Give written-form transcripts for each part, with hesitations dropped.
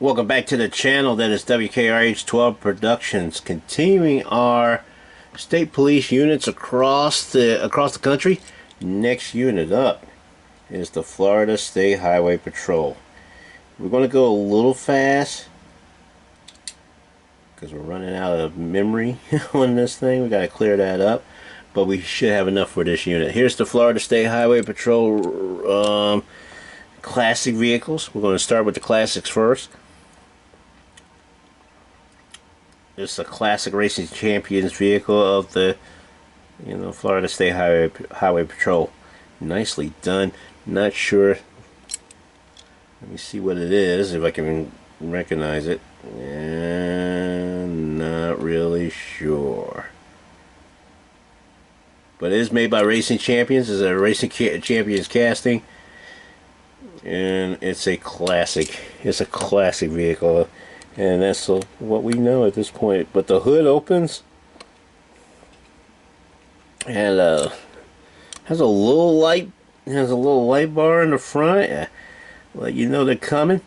Welcome back to the channel. That is W.K.R.H 12 Productions, continuing our state police units across the country. Next unit up is the Florida State Highway Patrol. We're going to go a little fast because we're running out of memory on this thing. We got to clear that up, but we should have enough for this unit. Here's the Florida State Highway Patrol classic vehicles. We're going to start with the classics first. It's a classic Racing Champions vehicle of the Florida State Highway Patrol. Nicely done. Not sure. Let me see what it is, if I can recognize it. And not really sure. But it is made by Racing Champions. It's a Racing Champions casting. And it's a classic. It's a classic vehicle. And that's what we know at this point. But the hood opens and has a little light. Has a little light bar in the front. Let you know they're coming.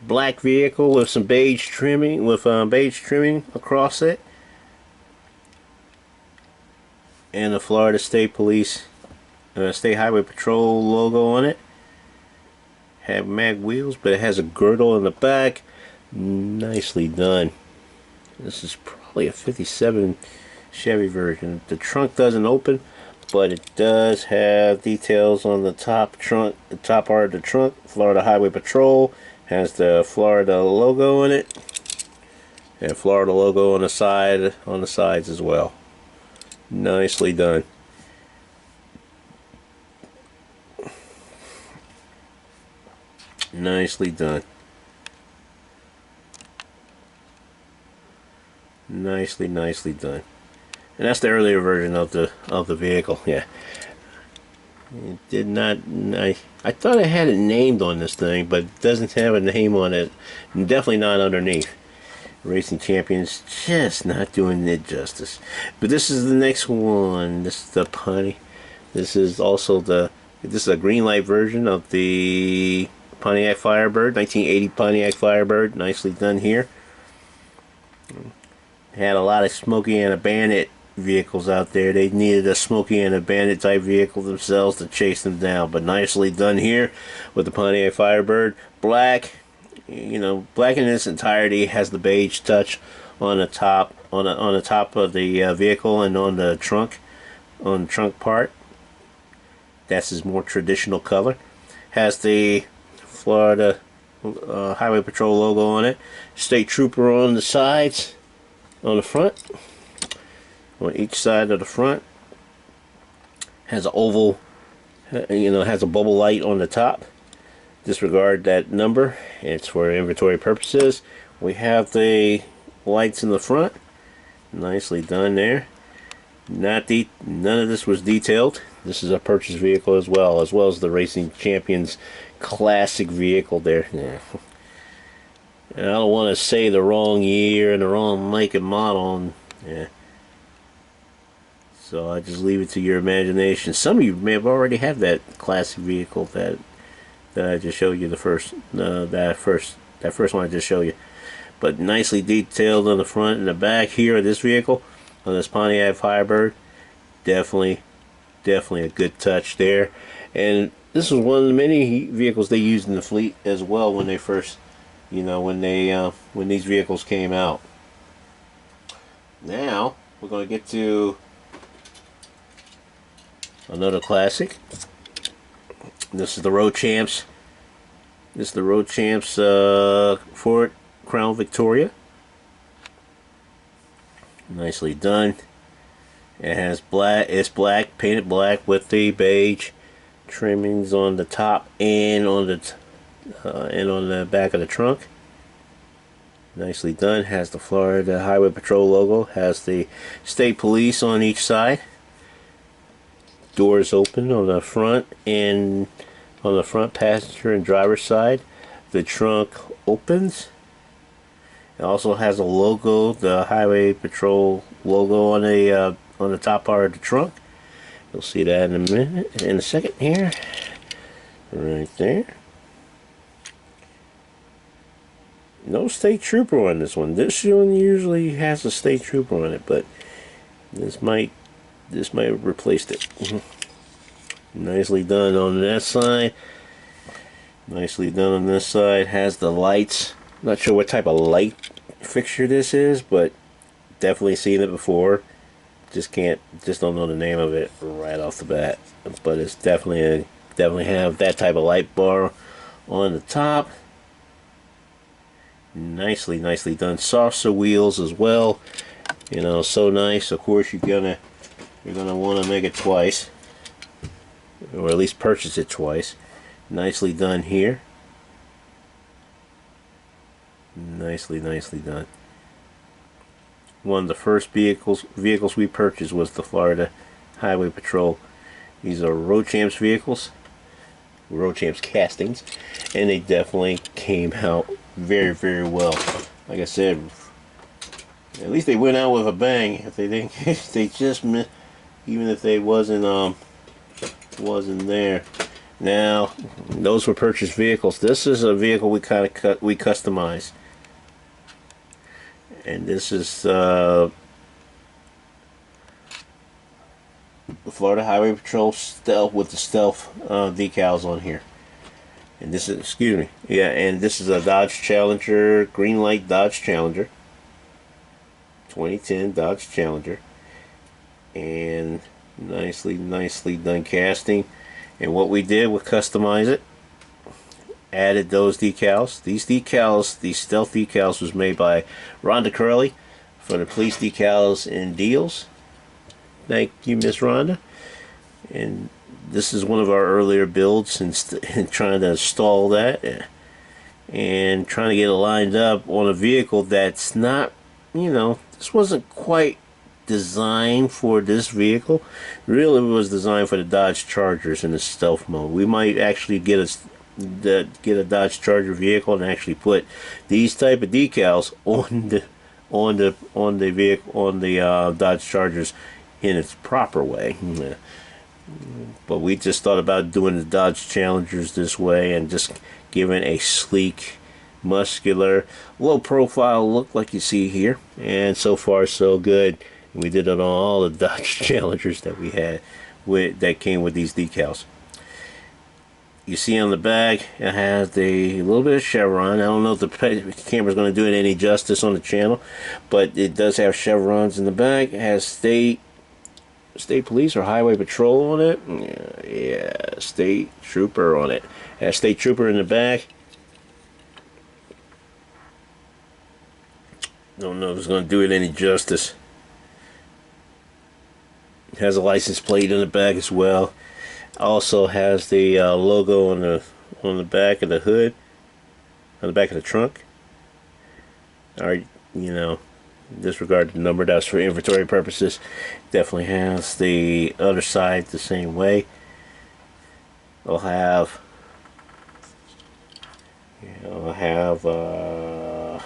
Black vehicle with some beige trimming, across it, and the Florida State Police, State Highway Patrol logo on it. Have mag wheels, but it has a girdle in the back. Nicely done. This is probably a 57 Chevy version. The trunk doesn't open, but it does have details on the top trunk, the top part of the trunk. Florida Highway Patrol has the Florida logo in it, and Florida logo on the sides as well. Nicely done. Nicely done. Nicely done. And that's the earlier version of the vehicle. Yeah. It did not. I thought I had it named on this thing, but it doesn't have a name on it. And definitely not underneath. Racing Champions just not doing it justice. But this is the next one. This is the Pontiac. This is also this is a green light version of the Pontiac Firebird, 1980 Pontiac Firebird. Nicely done here. Had a lot of Smokey and a Bandit vehicles out there. They needed a Smokey and a Bandit type vehicle themselves to chase them down, but nicely done here with the Pontiac Firebird. Black, black in its entirety, has the beige touch on the top, on the top of the vehicle and on the trunk part. That's his more traditional color. Has the Florida Highway Patrol logo on it. State Trooper on the sides, on the front, on each side of the front. Has an oval, has a bubble light on the top. Disregard that number. It's for inventory purposes. We have the lights in the front. Nicely done there. None of this was detailed. This is a purchase vehicle as well as the Racing Champions classic vehicle there. Yeah. And I don't want to say the wrong year and the wrong make and model. Yeah. So I just leave it to your imagination. Some of you may have already had that classic vehicle that I just showed you, that first one I just showed you. But nicely detailed on the front and the back here of this vehicle, on this Pontiac Firebird. Definitely a good touch there. And this was one of the many vehicles they used in the fleet as well when they first, when these vehicles came out. Now we're going to get to another classic. This is the Road Champs. This is the Road Champs Ford Crown Victoria. Nicely done. It has black. It's black, painted black with the beige trimmings on the top and on the back of the trunk. Nicely done. Has the Florida Highway Patrol logo. Has the state police on each side. Doors open on the front and on the front passenger and driver's side. The trunk opens. It also has a logo, the Highway Patrol logo on the top part of the trunk. You'll see that in a second here. Right there. No state trooper on this one. This one usually has a state trooper on it, but this might have replaced it. Nicely done on that side. Nicely done on this side. Has the lights. Not sure what type of light fixture this is, but definitely seen it before. Just don't know the name of it right off the bat. But it's definitely have that type of light bar on the top. Nicely done. Saucer wheels as well. You know, so nice. Of course, you're gonna want to make it twice, or at least purchase it twice. Nicely done here. Nicely done. One of the first vehicles we purchased was the Florida Highway Patrol. These are Rochamps vehicles, Rochamps castings, and they definitely came out very well. Like I said, at least they went out with a bang. If they didn't, if they just missed, even if they wasn't there. Now, those were purchased vehicles. This is a vehicle we customized, and this is the Florida Highway Patrol Stealth with the Stealth decals on here. And this is, excuse me, yeah, and this is a Dodge Challenger, green light Dodge Challenger, 2010 Dodge Challenger, and nicely done casting. And what we did was customize it, added those decals. These stealth decals was made by Rhonda Curley for the police decals and deals. Thank you, Miss Rhonda. And this is one of our earlier builds, and trying to install that and trying to get it lined up on a vehicle that's not, you know, this wasn't quite designed for this vehicle. Really, it was designed for the Dodge Chargers in the stealth mode. We might actually get a Dodge Charger vehicle and actually put these type of decals on the vehicle, on the Dodge Chargers in its proper way. But we just thought about doing the Dodge Challengers this way and just giving a sleek, muscular, low profile look like you see here. And so far so good. We did it on all the Dodge Challengers that we had that came with these decals. You see on the back, it has a little bit of chevron. I don't know if the camera's going to do it any justice on the channel, but it does have chevrons in the back. It has state police or highway patrol on it. Yeah, state trooper on it. It has state trooper in the back. Don't know if it's going to do it any justice. It has a license plate in the back as well. Also has the logo on the back of the hood, on the back of the trunk. Or, you know, disregard the number, that's for inventory purposes. Definitely has the other side the same way. I'll have a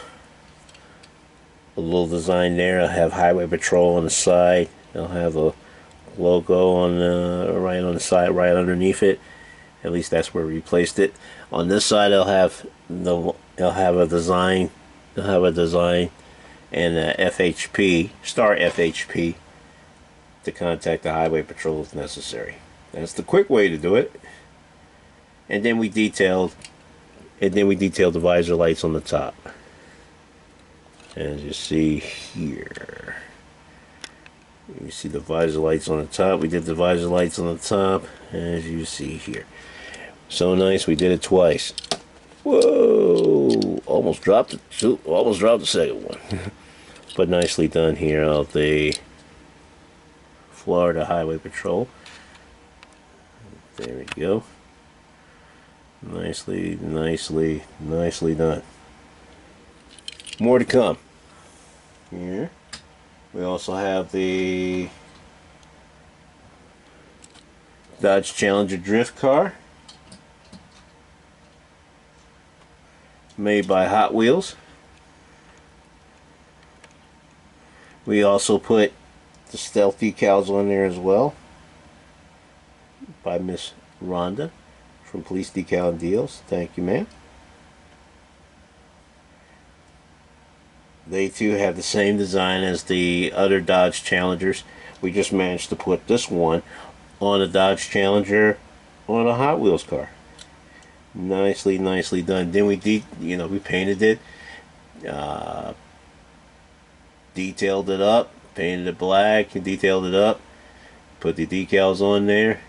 little design there. I'll have Highway Patrol on the side. I'll have a logo on the right on the side, right underneath it. At least that's where we placed it. On this side, I'll have a design. They'll have a design and a FHP, star FHP, to contact the Highway Patrol if necessary. That's the quick way to do it. And then we detailed the visor lights on the top. As you see here. You see the visor lights on the top. We did the visor lights on the top, as you see here. So nice, we did it twice. Whoa! Almost dropped the second one. But nicely done here of the Florida Highway Patrol. There we go. Nicely done. More to come. Here. We also have the Dodge Challenger drift car, made by Hot Wheels. We also put the stealth decals on there as well, by Miss Rhonda from Police Decal and Deals. Thank you, ma'am. They too have the same design as the other Dodge Challengers. We just managed to put this one on a Dodge Challenger on a Hot Wheels car. Nicely, nicely done. Then we we painted it, uh, detailed it up, painted it black and detailed it up. Put the decals on there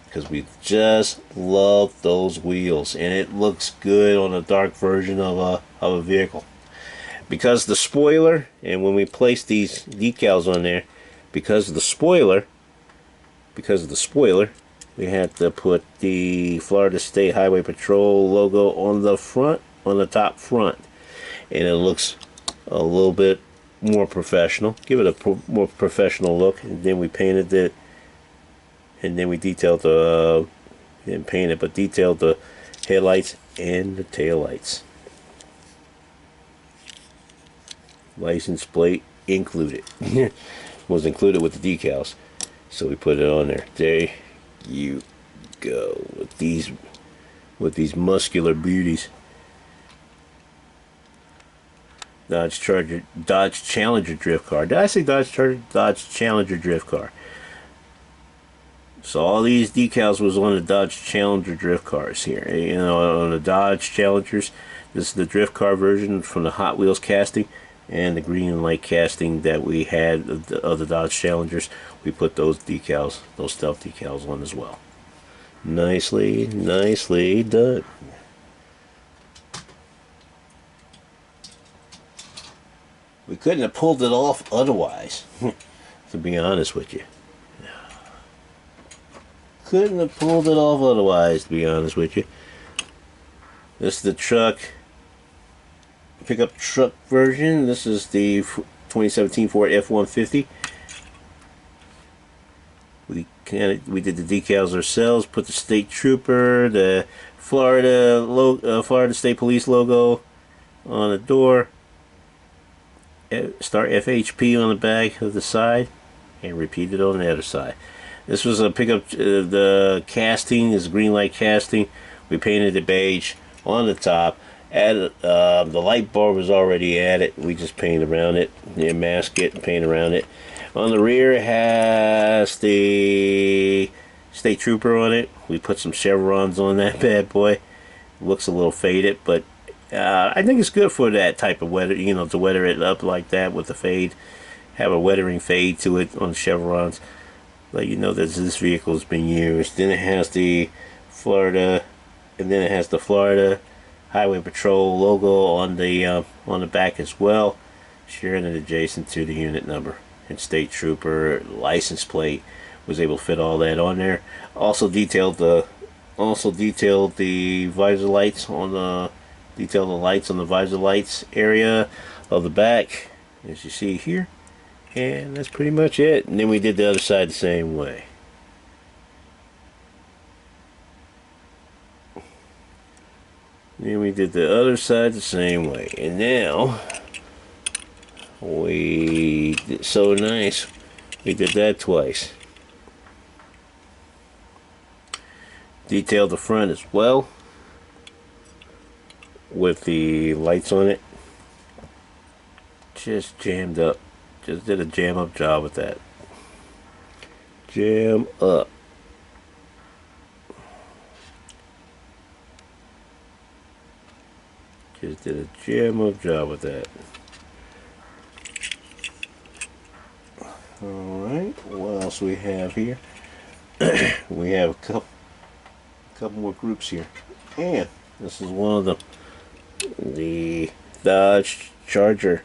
because we just love those wheels, and it looks good on a dark version of a vehicle. Because the spoiler, and when we place these decals on there, because of the spoiler, we had to put the Florida State Highway Patrol logo on the front, on the top front, and it looks a little bit more professional. Give it a more professional look. And then we painted it, and then we detailed the didn't paint it, but detailed the headlights and the taillights. License plate included. Was included with the decals, so we put it on there. There you go with these muscular beauties. Dodge Challenger drift car. Did I say Dodge Challenger drift car? So all these decals was on the Dodge Challenger drift cars here. You know, on the Dodge Challengers. This is the drift car version from the Hot Wheels casting, and the green and light casting that we had of the Dodge Challengers. We put those decals, those stealth decals on as well. Nicely, nicely done. We couldn't have pulled it off otherwise, to be honest with you. Couldn't have pulled it off otherwise, to be honest with you. This is the truck, pickup truck version. This is the 2017 Ford F-150. We did the decals ourselves. Put the state trooper, the Florida State Police logo on the door. Start FHP on the back of the side, and repeat it on the other side. This was a pickup. The casting is green light casting. We painted it beige on the top. Added the light bar was already added. We just painted around it, mask it, and paint around it. On the rear, it has the state trooper on it. We put some chevrons on that bad boy. Looks a little faded, but I think it's good for that type of weather. You know, to weather it up like that with the fade, have a weathering fade to it on the chevrons. Let you know that this vehicle has been used. Then it has the Florida, and then it has the Florida Highway Patrol logo on the back as well, sharing it adjacent to the unit number. And state trooper license plate was able to fit all that on there. Also detailed the visor lights on the lights on the visor lights area of the back, as you see here. And that's pretty much it. And then we did the other side the same way. Then we did the other side the same way. And now we did so nice. We did that twice. Detailed the front as well with the lights on it. Just jammed up. Just did a jam up job with that. Jam up. Just did a jam up job with that. Alright, what else we have here? We have a couple more groups here. And this is one of them. The Dodge Charger.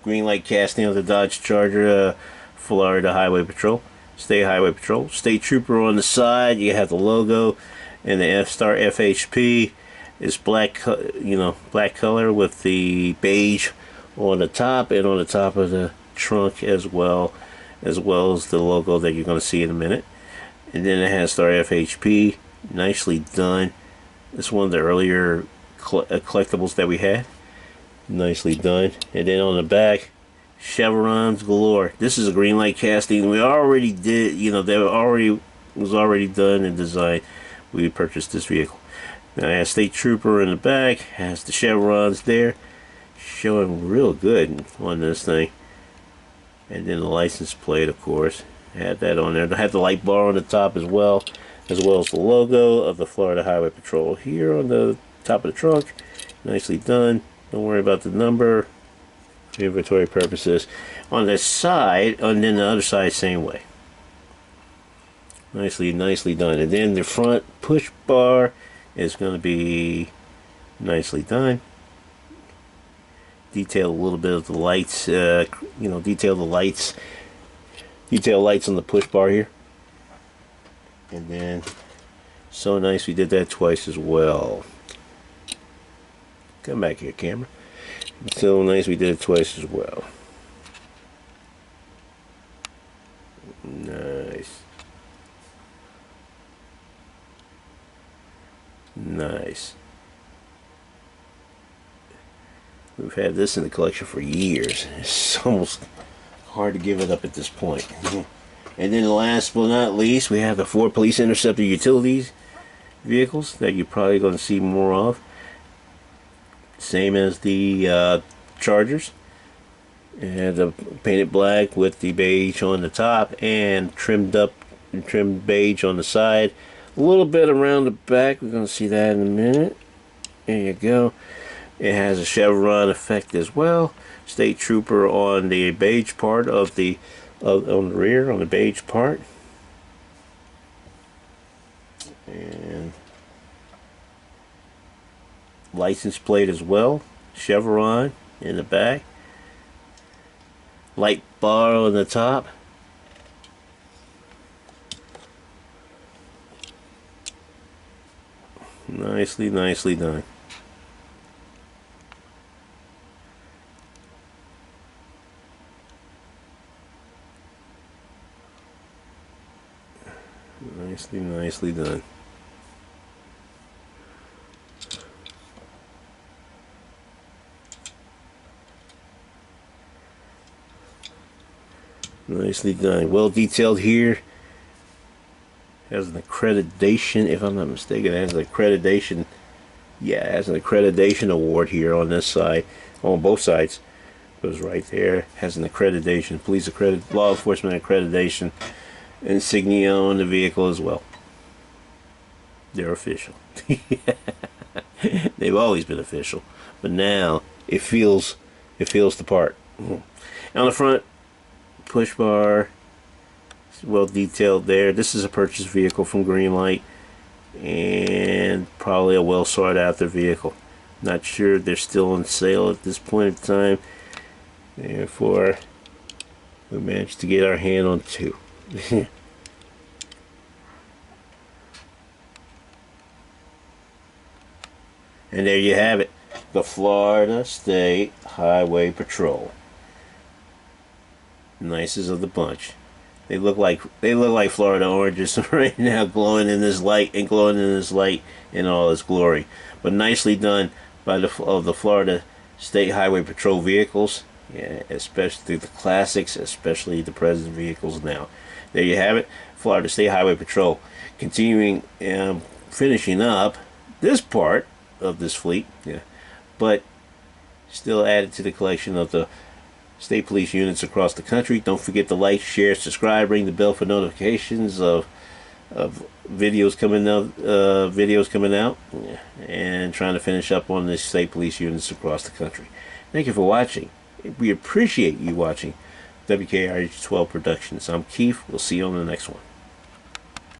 Green light casting of the Dodge Charger, Florida Highway Patrol, State Highway Patrol, State Trooper on the side. You have the logo, and the F-Star FHP is black, black color with the beige on the top and on the top of the trunk as well as the logo that you're going to see in a minute. And then it has Star FHP, nicely done. It's one of the earlier collectibles that we had. Nicely done. And then on the back, chevrons galore. This is a green light casting. We already did, was already done and designed. We purchased this vehicle. Now it has State Trooper in the back, has the chevrons there. showing real good on this thing. And then the license plate, of course, had that on there. They had the light bar on the top as well as the logo of the Florida Highway Patrol here on the top of the trunk. Nicely done. Don't worry about the number for inventory purposes. On the side, and then the other side, same way. Nicely done. And then the front push bar is going to be nicely done. Detail a little bit of the lights, detail lights on the push bar here. And then, so nice we did that twice as well. Come back here, camera. So nice we did it twice as well. Nice. Nice. We've had this in the collection for years. It's almost hard to give it up at this point. And then last but not least, we have the 4 Police Interceptor Utilities vehicles that you're probably going to see more of. Same as the Chargers. And the painted black with the beige on the top and trimmed beige on the side. A little bit around the back. We're going to see that in a minute. There you go. It has a chevron effect as well. State Trooper on the beige part of the on the rear, on the beige part. And license plate as well. Chevron in the back. Light bar on the top. Nicely done. Nicely done. Nicely done. Well detailed here. Has an accreditation, if I'm not mistaken. It has an accreditation. Yeah, it has an accreditation award here on this side. On both sides. Goes right there. Has an accreditation. Police law enforcement accreditation insignia on the vehicle as well. They're official. They've always been official, but now it feels the part. On the front, push bar, well detailed there. This is a purchased vehicle from Greenlight, and probably a well sought after vehicle. Not sure they're still on sale at this point in time. Therefore, we managed to get our hand on 2. And there you have it, the Florida State Highway Patrol. Nicest of the bunch. They look like Florida oranges right now, glowing in this light in all its glory. But nicely done by the Florida State Highway Patrol vehicles. Yeah, especially the classics, especially the present vehicles now. There you have it, Florida State Highway Patrol. Continuing, finishing up this part of this fleet, yeah, but still added to the collection of the state police units across the country. Don't forget to like, share, subscribe, ring the bell for notifications of videos coming out, yeah, and trying to finish up on the state police units across the country. Thank you for watching. We appreciate you watching W.K.R.H 12 Productions. I'm Keith. We'll see you on the next one.